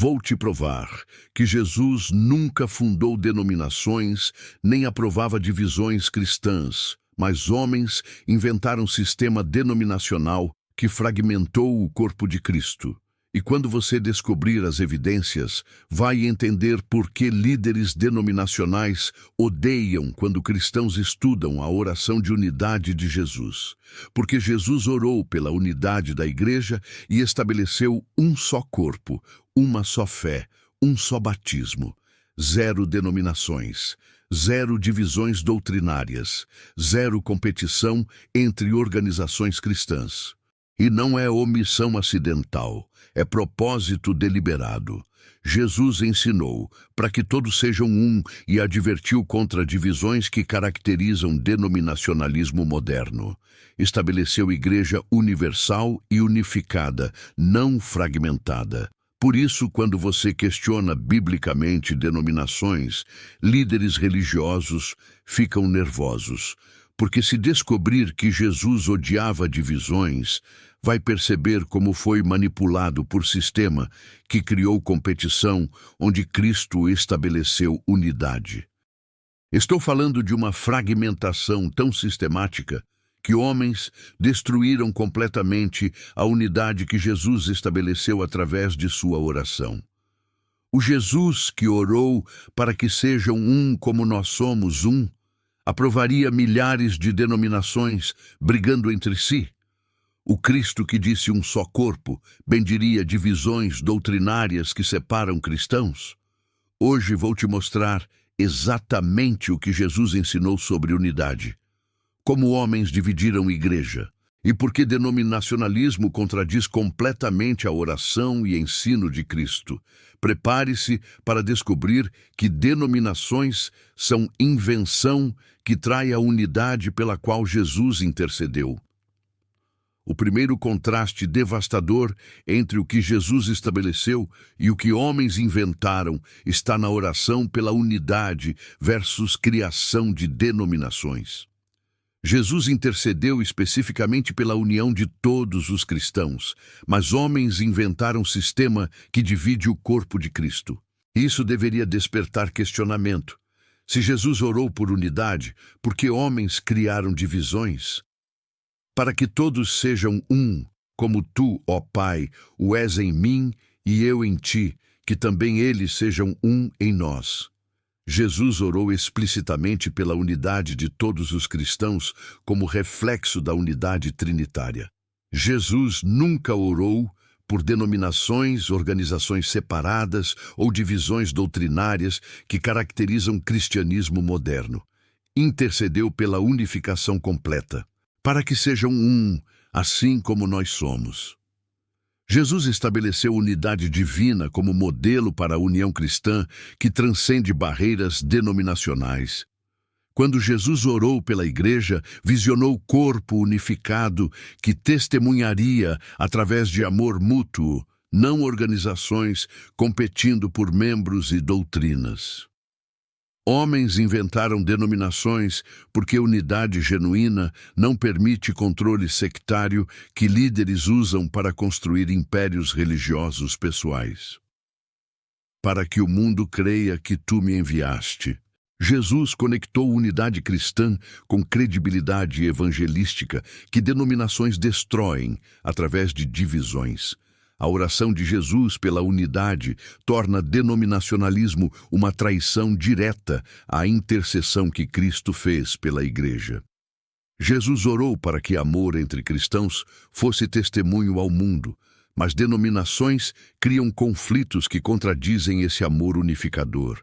Vou te provar que Jesus nunca fundou denominações nem aprovava divisões cristãs, mas homens inventaram um sistema denominacional que fragmentou o corpo de Cristo. E quando você descobrir as evidências, vai entender por que líderes denominacionais odeiam quando cristãos estudam a oração de unidade de Jesus. Porque Jesus orou pela unidade da igreja e estabeleceu um só corpo, uma só fé, um só batismo. 0 denominações, 0 divisões doutrinárias, 0 competição entre organizações cristãs. E não é omissão acidental, é propósito deliberado. Jesus ensinou para que todos sejam um e advertiu contra divisões que caracterizam denominacionalismo moderno. Estabeleceu igreja universal e unificada, não fragmentada. Por isso, quando você questiona biblicamente denominações, líderes religiosos ficam nervosos. Porque se descobrir que Jesus odiava divisões, vai perceber como foi manipulado por sistema que criou competição onde Cristo estabeleceu unidade. Estou falando de uma fragmentação tão sistemática que homens destruíram completamente a unidade que Jesus estabeleceu através de sua oração. O Jesus que orou para que sejam um como nós somos um, aprovaria milhares de denominações brigando entre si. O Cristo que disse um só corpo bendiria divisões doutrinárias que separam cristãos? Hoje vou te mostrar exatamente o que Jesus ensinou sobre unidade. Como homens dividiram igreja e por que denominacionalismo contradiz completamente a oração e ensino de Cristo. Prepare-se para descobrir que denominações são invenção que trai a unidade pela qual Jesus intercedeu. O primeiro contraste devastador entre o que Jesus estabeleceu e o que homens inventaram está na oração pela unidade versus criação de denominações. Jesus intercedeu especificamente pela união de todos os cristãos, mas homens inventaram um sistema que divide o corpo de Cristo. Isso deveria despertar questionamento. Se Jesus orou por unidade, por que homens criaram divisões? Para que todos sejam um, como tu, ó Pai, o és em mim e eu em ti, que também eles sejam um em nós. Jesus orou explicitamente pela unidade de todos os cristãos como reflexo da unidade trinitária. Jesus nunca orou por denominações, organizações separadas ou divisões doutrinárias que caracterizam o cristianismo moderno. Intercedeu pela unificação completa, para que sejam um, assim como nós somos. Jesus estabeleceu unidade divina como modelo para a união cristã que transcende barreiras denominacionais. Quando Jesus orou pela igreja, visionou o corpo unificado que testemunharia através de amor mútuo, não organizações competindo por membros e doutrinas. Homens inventaram denominações porque unidade genuína não permite controle sectário que líderes usam para construir impérios religiosos pessoais. Para que o mundo creia que tu me enviaste. Jesus conectou unidade cristã com credibilidade evangelística que denominações destroem através de divisões. A oração de Jesus pela unidade torna denominacionalismo uma traição direta à intercessão que Cristo fez pela igreja. Jesus orou para que amor entre cristãos fosse testemunho ao mundo, mas denominações criam conflitos que contradizem esse amor unificador.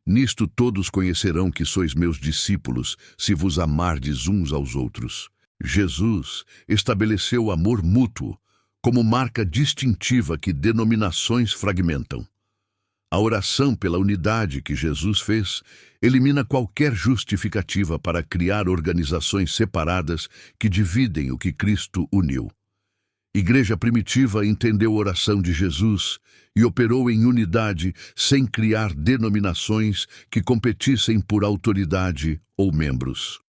Nisto todos conhecerão que sois meus discípulos, se vos amardes uns aos outros. Jesus estabeleceu amor mútuo como marca distintiva que denominações fragmentam. A oração pela unidade que Jesus fez elimina qualquer justificativa para criar organizações separadas que dividem o que Cristo uniu. Igreja primitiva entendeu a oração de Jesus e operou em unidade sem criar denominações que competissem por autoridade ou membros.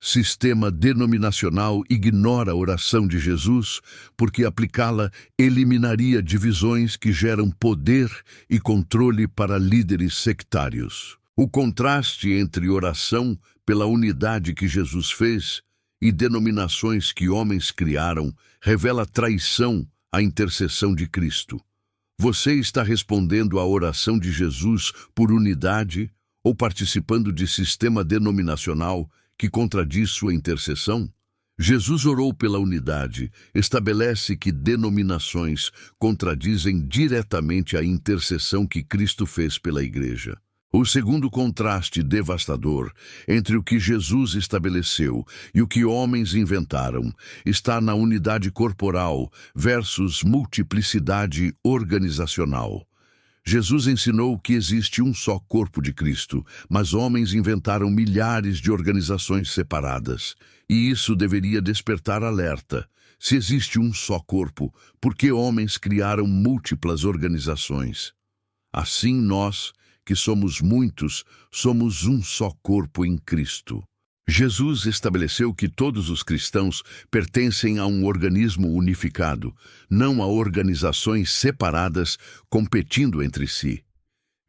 Sistema denominacional ignora a oração de Jesus porque aplicá-la eliminaria divisões que geram poder e controle para líderes sectários. O contraste entre oração pela unidade que Jesus fez e denominações que homens criaram revela traição à intercessão de Cristo. Você está respondendo à oração de Jesus por unidade ou participando de sistema denominacional que contradiz sua intercessão? Jesus orou pela unidade, estabelece que denominações contradizem diretamente a intercessão que Cristo fez pela Igreja. O segundo contraste devastador entre o que Jesus estabeleceu e o que homens inventaram está na unidade corporal versus multiplicidade organizacional. Jesus ensinou que existe um só corpo de Cristo, mas homens inventaram milhares de organizações separadas. E isso deveria despertar alerta. Se existe um só corpo, por que homens criaram múltiplas organizações? Assim nós, que somos muitos, somos um só corpo em Cristo. Jesus estabeleceu que todos os cristãos pertencem a um organismo unificado, não a organizações separadas competindo entre si.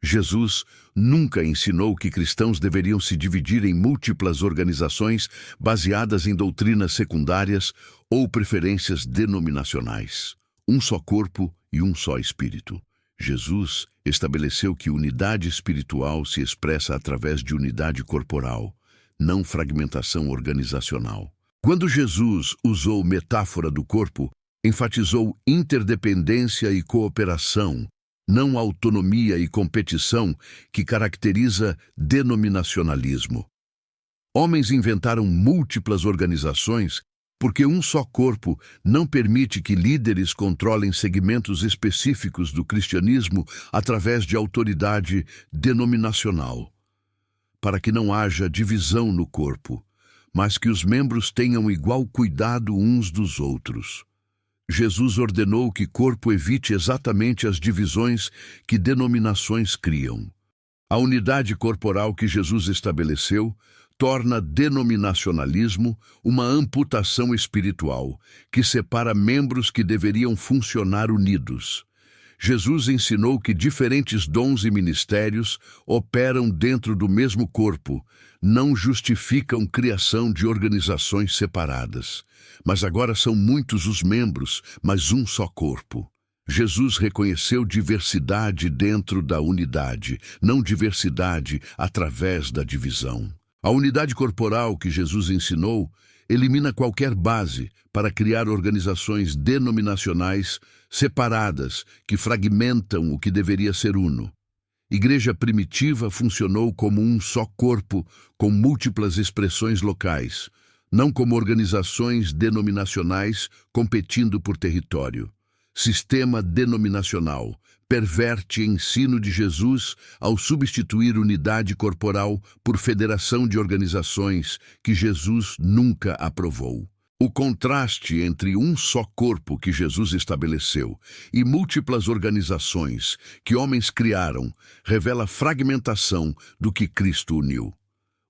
Jesus nunca ensinou que cristãos deveriam se dividir em múltiplas organizações baseadas em doutrinas secundárias ou preferências denominacionais. Um só corpo e um só espírito. Jesus estabeleceu que unidade espiritual se expressa através de unidade corporal, não fragmentação organizacional. Quando Jesus usou metáfora do corpo, enfatizou interdependência e cooperação, não autonomia e competição que caracteriza denominacionalismo. Homens inventaram múltiplas organizações porque um só corpo não permite que líderes controlem segmentos específicos do cristianismo através de autoridade denominacional. Para que não haja divisão no corpo, mas que os membros tenham igual cuidado uns dos outros. Jesus ordenou que o corpo evite exatamente as divisões que denominações criam. A unidade corporal que Jesus estabeleceu torna denominacionalismo uma amputação espiritual que separa membros que deveriam funcionar unidos. Jesus ensinou que diferentes dons e ministérios operam dentro do mesmo corpo, não justificam criação de organizações separadas. Mas agora são muitos os membros, mas um só corpo. Jesus reconheceu diversidade dentro da unidade, não diversidade através da divisão. A unidade corporal que Jesus ensinou elimina qualquer base para criar organizações denominacionais separadas que fragmentam o que deveria ser uno. Igreja primitiva funcionou como um só corpo com múltiplas expressões locais, não como organizações denominacionais competindo por território. Sistema denominacional perverte ensino de Jesus ao substituir unidade corporal por federação de organizações que Jesus nunca aprovou. O contraste entre um só corpo que Jesus estabeleceu e múltiplas organizações que homens criaram revela a fragmentação do que Cristo uniu.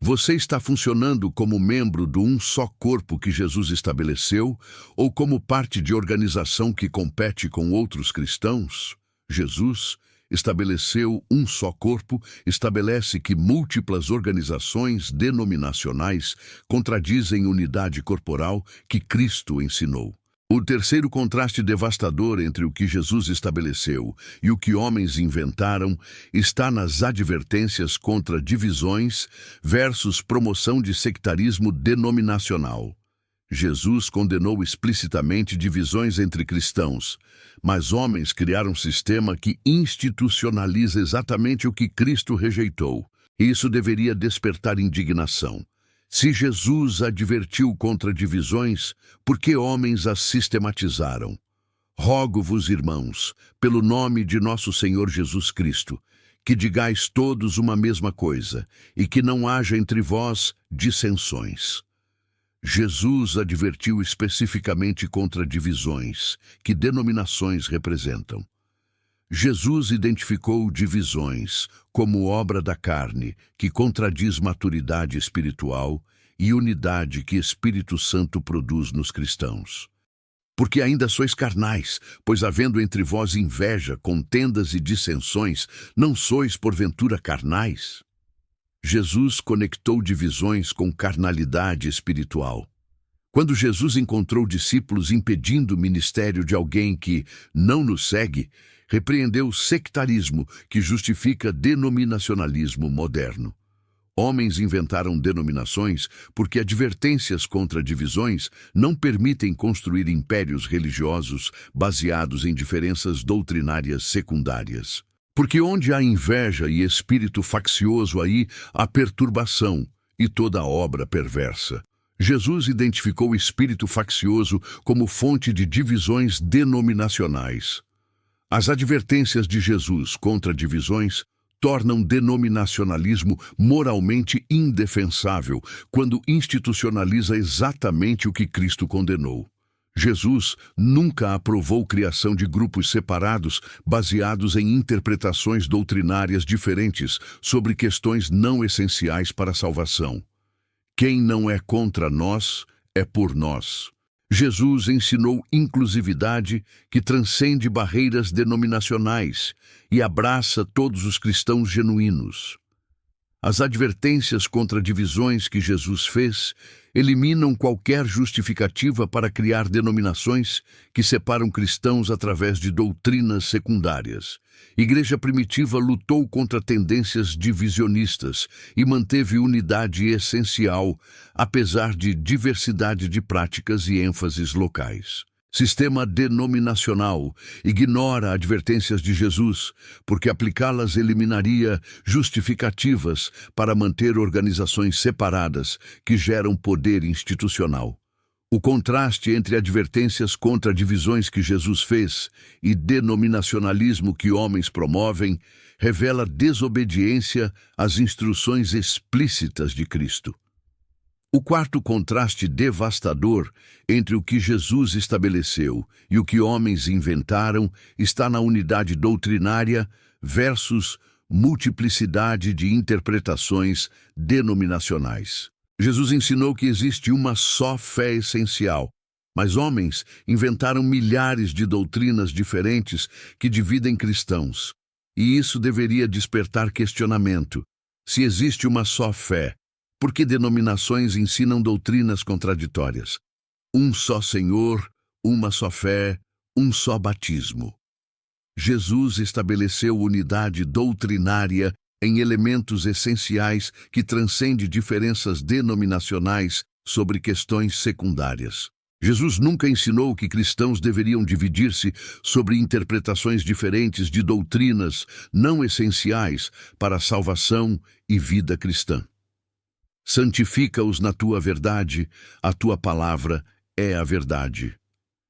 Você está funcionando como membro de um só corpo que Jesus estabeleceu ou como parte de organização que compete com outros cristãos? Jesus estabeleceu um só corpo, estabelece que múltiplas organizações denominacionais contradizem unidade corporal que Cristo ensinou. O terceiro contraste devastador entre o que Jesus estabeleceu e o que homens inventaram está nas advertências contra divisões versus promoção de sectarismo denominacional. Jesus condenou explicitamente divisões entre cristãos, mas homens criaram um sistema que institucionaliza exatamente o que Cristo rejeitou. Isso deveria despertar indignação. Se Jesus advertiu contra divisões, por que homens as sistematizaram? Rogo-vos, irmãos, pelo nome de nosso Senhor Jesus Cristo, que digais todos uma mesma coisa, e que não haja entre vós dissensões. Jesus advertiu especificamente contra divisões que denominações representam. Jesus identificou divisões como obra da carne, que contradiz maturidade espiritual, e unidade que Espírito Santo produz nos cristãos. Porque ainda sois carnais, pois havendo entre vós inveja, contendas e dissensões, não sois porventura carnais? Jesus conectou divisões com carnalidade espiritual. Quando Jesus encontrou discípulos impedindo o ministério de alguém que não nos segue, repreendeu o sectarismo que justifica denominacionalismo moderno. Homens inventaram denominações porque advertências contra divisões não permitem construir impérios religiosos baseados em diferenças doutrinárias secundárias. Porque onde há inveja e espírito faccioso, aí há perturbação e toda obra perversa. Jesus identificou o espírito faccioso como fonte de divisões denominacionais. As advertências de Jesus contra divisões tornam denominacionalismo moralmente indefensável quando institucionaliza exatamente o que Cristo condenou. Jesus nunca aprovou criação de grupos separados baseados em interpretações doutrinárias diferentes sobre questões não essenciais para a salvação. Quem não é contra nós, é por nós. Jesus ensinou inclusividade que transcende barreiras denominacionais e abraça todos os cristãos genuínos. As advertências contra divisões que Jesus fez eliminam qualquer justificativa para criar denominações que separam cristãos através de doutrinas secundárias. Igreja primitiva lutou contra tendências divisionistas e manteve unidade essencial, apesar de diversidade de práticas e ênfases locais. Sistema denominacional ignora advertências de Jesus, porque aplicá-las eliminaria justificativas para manter organizações separadas que geram poder institucional. O contraste entre advertências contra divisões que Jesus fez e denominacionalismo que homens promovem revela desobediência às instruções explícitas de Cristo. O quarto contraste devastador entre o que Jesus estabeleceu e o que homens inventaram está na unidade doutrinária versus multiplicidade de interpretações denominacionais. Jesus ensinou que existe uma só fé essencial, mas homens inventaram milhares de doutrinas diferentes que dividem cristãos. E isso deveria despertar questionamento. Se existe uma só fé, por que denominações ensinam doutrinas contraditórias? Um só Senhor, uma só fé, um só batismo. Jesus estabeleceu unidade doutrinária em elementos essenciais que transcende diferenças denominacionais sobre questões secundárias. Jesus nunca ensinou que cristãos deveriam dividir-se sobre interpretações diferentes de doutrinas não essenciais para a salvação e vida cristã. Santifica-os na tua verdade, a tua palavra é a verdade.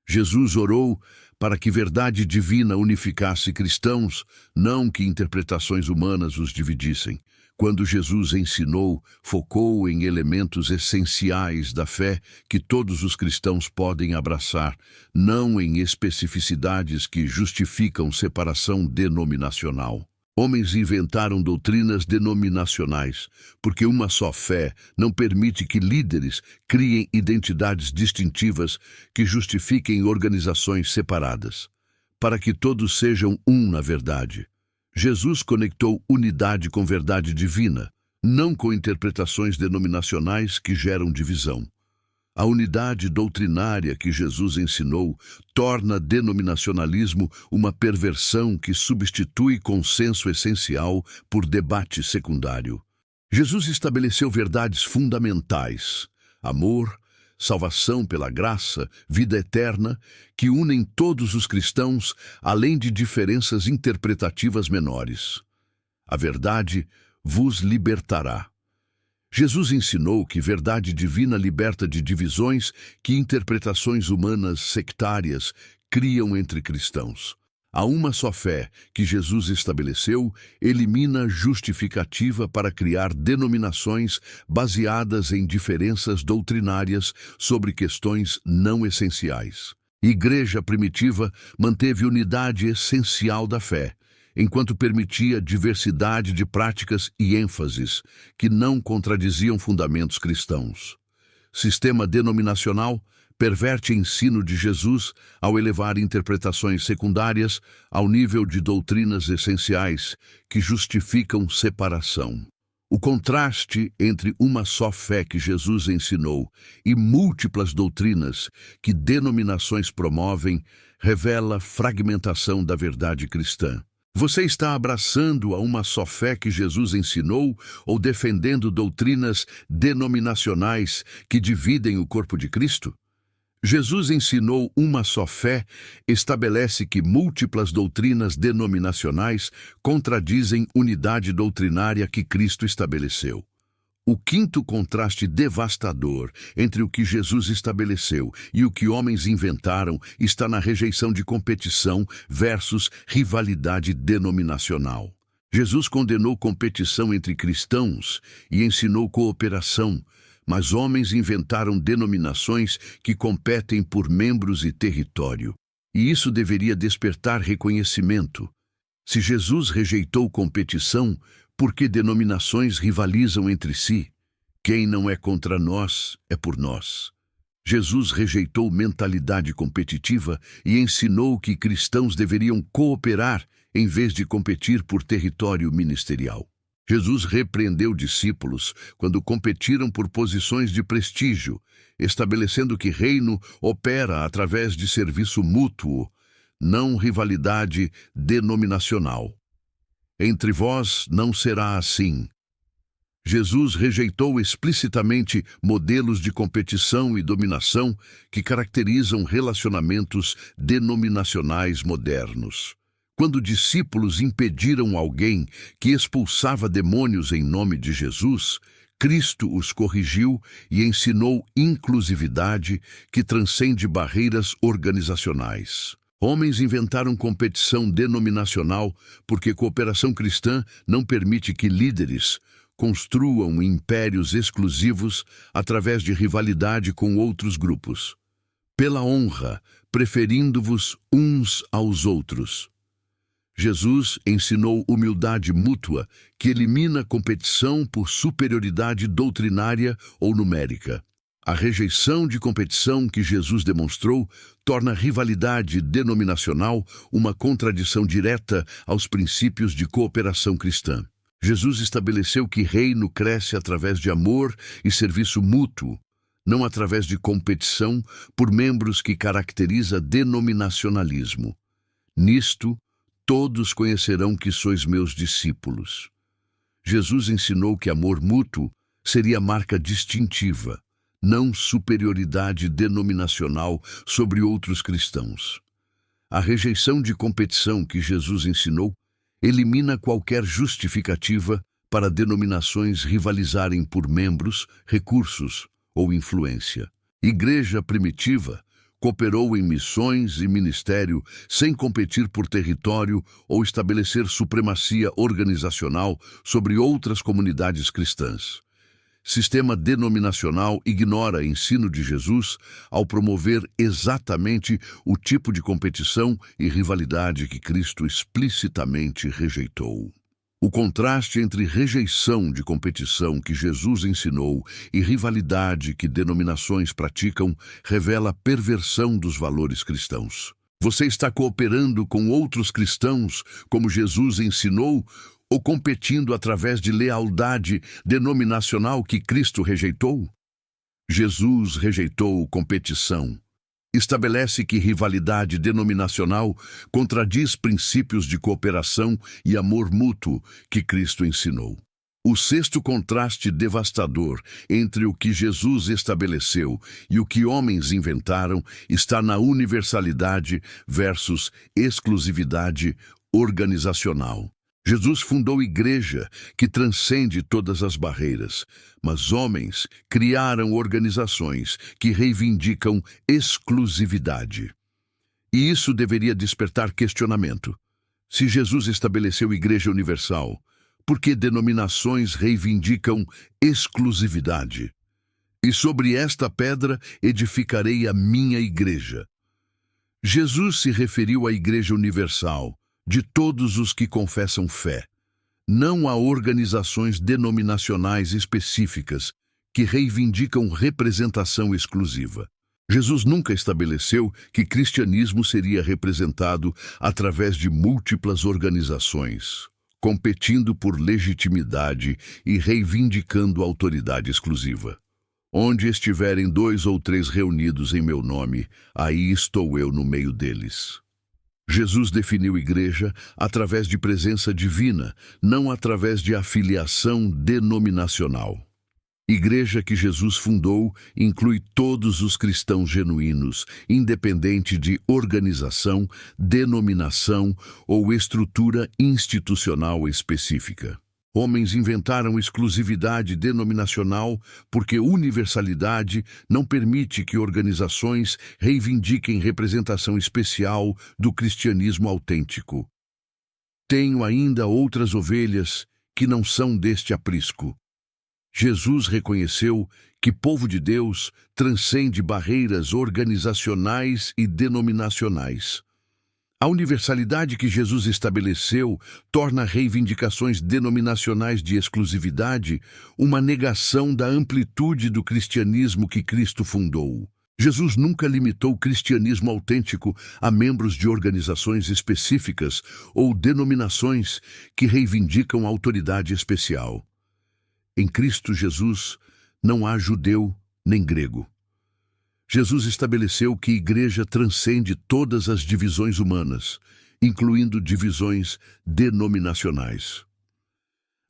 Jesus orou para que verdade divina unificasse cristãos, não que interpretações humanas os dividissem. Quando Jesus ensinou, focou em elementos essenciais da fé que todos os cristãos podem abraçar, não em especificidades que justificam separação denominacional. Homens inventaram doutrinas denominacionais, porque uma só fé não permite que líderes criem identidades distintivas que justifiquem organizações separadas, para que todos sejam um na verdade. Jesus conectou unidade com verdade divina, não com interpretações denominacionais que geram divisão. A unidade doutrinária que Jesus ensinou torna denominacionalismo uma perversão que substitui consenso essencial por debate secundário. Jesus estabeleceu verdades fundamentais: amor, salvação pela graça, vida eterna, que unem todos os cristãos, além de diferenças interpretativas menores. A verdade vos libertará. Jesus ensinou que verdade divina liberta de divisões que interpretações humanas sectárias criam entre cristãos. A uma só fé que Jesus estabeleceu elimina justificativa para criar denominações baseadas em diferenças doutrinárias sobre questões não essenciais. Igreja primitiva manteve unidade essencial da fé, enquanto permitia diversidade de práticas e ênfases que não contradiziam fundamentos cristãos. sistema denominacional perverte o ensino de Jesus ao elevar interpretações secundárias ao nível de doutrinas essenciais que justificam separação. O contraste entre uma só fé que Jesus ensinou e múltiplas doutrinas que denominações promovem revela fragmentação da verdade cristã. Você está abraçando a uma só fé que Jesus ensinou ou defendendo doutrinas denominacionais que dividem o corpo de Cristo? Jesus ensinou uma só fé, estabelece que múltiplas doutrinas denominacionais contradizem unidade doutrinária que Cristo estabeleceu. O quinto contraste devastador entre o que Jesus estabeleceu e o que homens inventaram está na rejeição de competição versus rivalidade denominacional. Jesus condenou competição entre cristãos e ensinou cooperação, mas homens inventaram denominações que competem por membros e território. E isso deveria despertar reconhecimento. Se Jesus rejeitou competição, por que denominações rivalizam entre si? Quem não é contra nós, é por nós. Jesus rejeitou mentalidade competitiva e ensinou que cristãos deveriam cooperar em vez de competir por território ministerial. Jesus repreendeu discípulos quando competiram por posições de prestígio, estabelecendo que reino opera através de serviço mútuo, não rivalidade denominacional. Entre vós não será assim. Jesus rejeitou explicitamente modelos de competição e dominação que caracterizam relacionamentos denominacionais modernos. Quando discípulos impediram alguém que expulsava demônios em nome de Jesus, Cristo os corrigiu e ensinou inclusividade que transcende barreiras organizacionais. Homens inventaram competição denominacional porque cooperação cristã não permite que líderes construam impérios exclusivos através de rivalidade com outros grupos. Pela honra, preferindo-vos uns aos outros. Jesus ensinou humildade mútua que elimina competição por superioridade doutrinária ou numérica. A rejeição de competição que Jesus demonstrou torna a rivalidade denominacional uma contradição direta aos princípios de cooperação cristã. Jesus estabeleceu que reino cresce através de amor e serviço mútuo, não através de competição por membros que caracteriza denominacionalismo. Nisto, todos conhecerão que sois meus discípulos. Jesus ensinou que amor mútuo seria marca distintiva, não superioridade denominacional sobre outros cristãos. A rejeição de competição que Jesus ensinou elimina qualquer justificativa para denominações rivalizarem por membros, recursos ou influência. Igreja primitiva cooperou em missões e ministério sem competir por território ou estabelecer supremacia organizacional sobre outras comunidades cristãs. Sistema denominacional ignora o ensino de Jesus ao promover exatamente o tipo de competição e rivalidade que Cristo explicitamente rejeitou. O contraste entre rejeição de competição que Jesus ensinou e rivalidade que denominações praticam revela a perversão dos valores cristãos. Você está cooperando com outros cristãos, como Jesus ensinou, ou competindo através de lealdade denominacional que Cristo rejeitou? Jesus rejeitou competição. Estabelece que rivalidade denominacional contradiz princípios de cooperação e amor mútuo que Cristo ensinou. O sexto contraste devastador entre o que Jesus estabeleceu e o que homens inventaram está na universalidade versus exclusividade organizacional. Jesus fundou igreja que transcende todas as barreiras, mas homens criaram organizações que reivindicam exclusividade. E isso deveria despertar questionamento. Se Jesus estabeleceu igreja universal, por que denominações reivindicam exclusividade? E sobre esta pedra edificarei a minha igreja. Jesus se referiu à igreja universal, de todos os que confessam fé, não a organizações denominacionais específicas que reivindicam representação exclusiva. Jesus nunca estabeleceu que cristianismo seria representado através de múltiplas organizações, competindo por legitimidade e reivindicando autoridade exclusiva. Onde estiverem 2 ou 3 reunidos em meu nome, aí estou eu no meio deles. Jesus definiu igreja através de presença divina, não através de afiliação denominacional. Igreja que Jesus fundou inclui todos os cristãos genuínos, independente de organização, denominação ou estrutura institucional específica. Homens inventaram exclusividade denominacional porque universalidade não permite que organizações reivindiquem representação especial do cristianismo autêntico. Tenho ainda outras ovelhas que não são deste aprisco. Jesus reconheceu que povo de Deus transcende barreiras organizacionais e denominacionais. A universalidade que Jesus estabeleceu torna reivindicações denominacionais de exclusividade uma negação da amplitude do cristianismo que Cristo fundou. Jesus nunca limitou o cristianismo autêntico a membros de organizações específicas ou denominações que reivindicam autoridade especial. Em Cristo Jesus não há judeu nem grego. Jesus estabeleceu que a igreja transcende todas as divisões humanas, incluindo divisões denominacionais.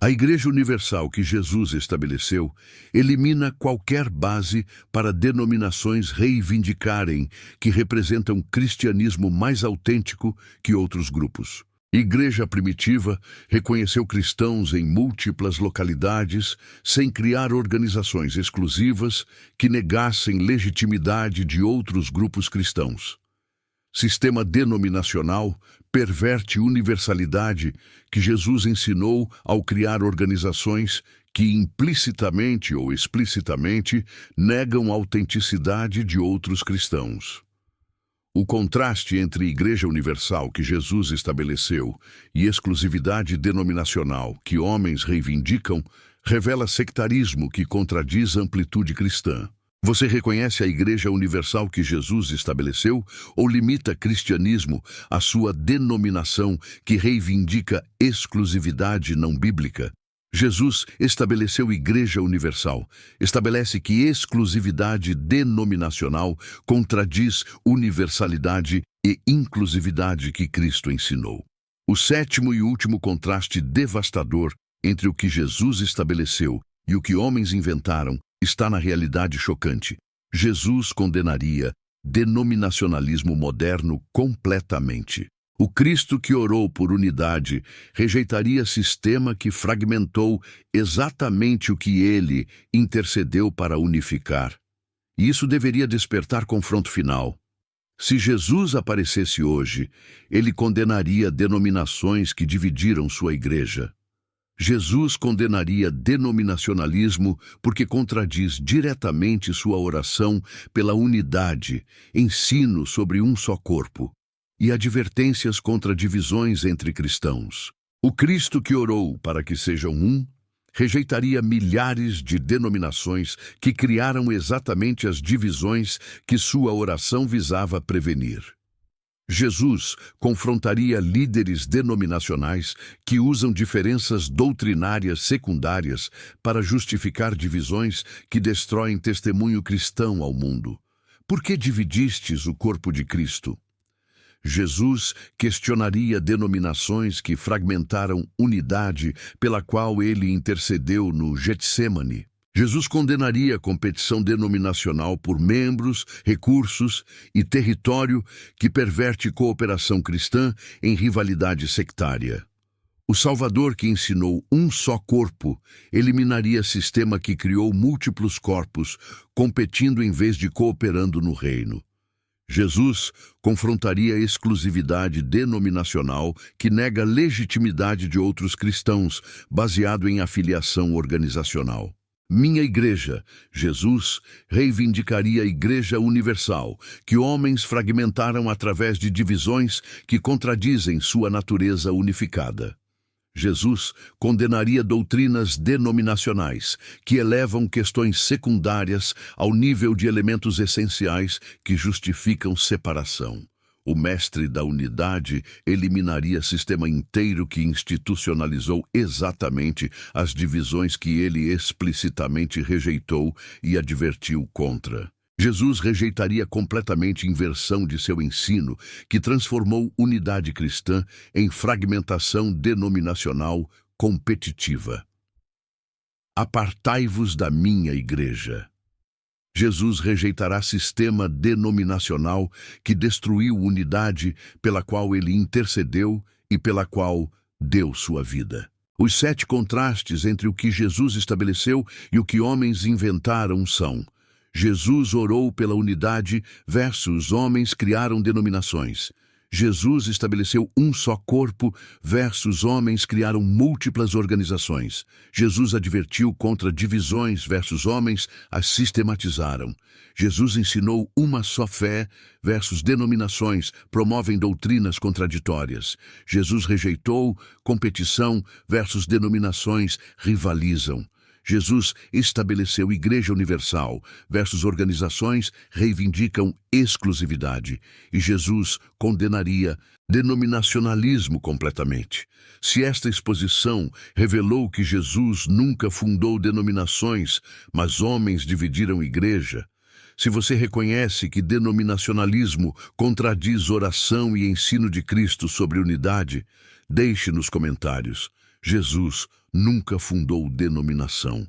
A Igreja Universal que Jesus estabeleceu elimina qualquer base para denominações reivindicarem que representam um cristianismo mais autêntico que outros grupos. Igreja primitiva reconheceu cristãos em múltiplas localidades sem criar organizações exclusivas que negassem legitimidade de outros grupos cristãos. Sistema denominacional perverte universalidade que Jesus ensinou ao criar organizações que implicitamente ou explicitamente negam a autenticidade de outros cristãos. O contraste entre Igreja Universal que Jesus estabeleceu e exclusividade denominacional que homens reivindicam revela sectarismo que contradiz a amplitude cristã. Você reconhece a Igreja Universal que Jesus estabeleceu ou limita cristianismo à sua denominação que reivindica exclusividade não bíblica? Jesus estabeleceu Igreja Universal, estabelece que exclusividade denominacional contradiz universalidade e inclusividade que Cristo ensinou. O sétimo e último contraste devastador entre o que Jesus estabeleceu e o que homens inventaram está na realidade chocante. Jesus condenaria denominacionalismo moderno completamente. O Cristo que orou por unidade rejeitaria sistema que fragmentou exatamente o que ele intercedeu para unificar. E isso deveria despertar confronto final. Se Jesus aparecesse hoje, ele condenaria denominações que dividiram sua igreja. Jesus condenaria denominacionalismo porque contradiz diretamente sua oração pela unidade, ensino sobre um só corpo, e advertências contra divisões entre cristãos. O Cristo que orou para que sejam um, rejeitaria milhares de denominações que criaram exatamente as divisões que sua oração visava prevenir. Jesus confrontaria líderes denominacionais que usam diferenças doutrinárias secundárias para justificar divisões que destroem testemunho cristão ao mundo. Por que dividistes o corpo de Cristo? Jesus questionaria denominações que fragmentaram unidade pela qual ele intercedeu no Getsêmani. Jesus condenaria a competição denominacional por membros, recursos e território que perverte cooperação cristã em rivalidade sectária. O Salvador que ensinou um só corpo eliminaria sistema que criou múltiplos corpos, competindo em vez de cooperando no reino. Jesus confrontaria a exclusividade denominacional que nega a legitimidade de outros cristãos, baseado em afiliação organizacional. Minha igreja, Jesus, reivindicaria a Igreja Universal, que homens fragmentaram através de divisões que contradizem sua natureza unificada. Jesus condenaria doutrinas denominacionais que elevam questões secundárias ao nível de elementos essenciais que justificam separação. O mestre da unidade eliminaria sistema inteiro que institucionalizou exatamente as divisões que ele explicitamente rejeitou e advertiu contra. Jesus rejeitaria completamente a inversão de seu ensino, que transformou unidade cristã em fragmentação denominacional competitiva. Apartai-vos da minha igreja. Jesus rejeitará sistema denominacional que destruiu unidade pela qual ele intercedeu e pela qual deu sua vida. Os 7 contrastes entre o que Jesus estabeleceu e o que homens inventaram são: Jesus orou pela unidade versus homens criaram denominações. Jesus estabeleceu um só corpo versus homens criaram múltiplas organizações. Jesus advertiu contra divisões versus homens as sistematizaram. Jesus ensinou uma só fé versus denominações promovem doutrinas contraditórias. Jesus rejeitou competição versus denominações rivalizam. Jesus estabeleceu Igreja Universal versus organizações reivindicam exclusividade. E Jesus condenaria denominacionalismo completamente. Se esta exposição revelou que Jesus nunca fundou denominações, mas homens dividiram igreja, se você reconhece que denominacionalismo contradiz oração e ensino de Cristo sobre unidade, deixe nos comentários. Jesus nunca fundou denominação.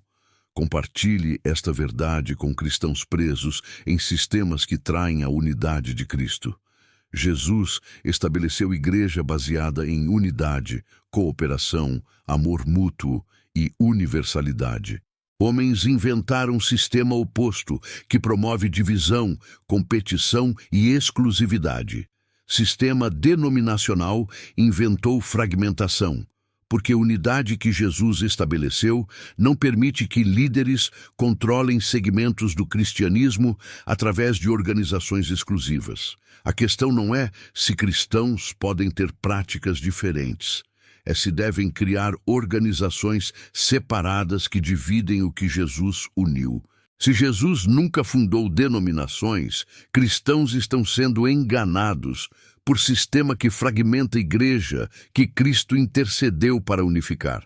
Compartilhe esta verdade com cristãos presos em sistemas que traem a unidade de Cristo. Jesus estabeleceu igreja baseada em unidade, cooperação, amor mútuo e universalidade. Homens inventaram um sistema oposto que promove divisão, competição e exclusividade. Sistema denominacional inventou fragmentação, porque a unidade que Jesus estabeleceu não permite que líderes controlem segmentos do cristianismo através de organizações exclusivas. A questão não é se cristãos podem ter práticas diferentes, é se devem criar organizações separadas que dividem o que Jesus uniu. Se Jesus nunca fundou denominações, cristãos estão sendo enganados por sistema que fragmenta a igreja que Cristo intercedeu para unificar.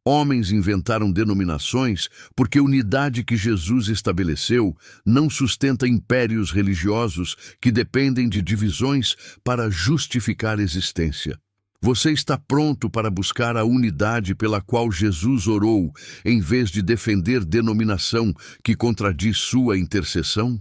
Homens inventaram denominações porque a unidade que Jesus estabeleceu não sustenta impérios religiosos que dependem de divisões para justificar a existência. Você está pronto para buscar a unidade pela qual Jesus orou, em vez de defender denominação que contradiz sua intercessão?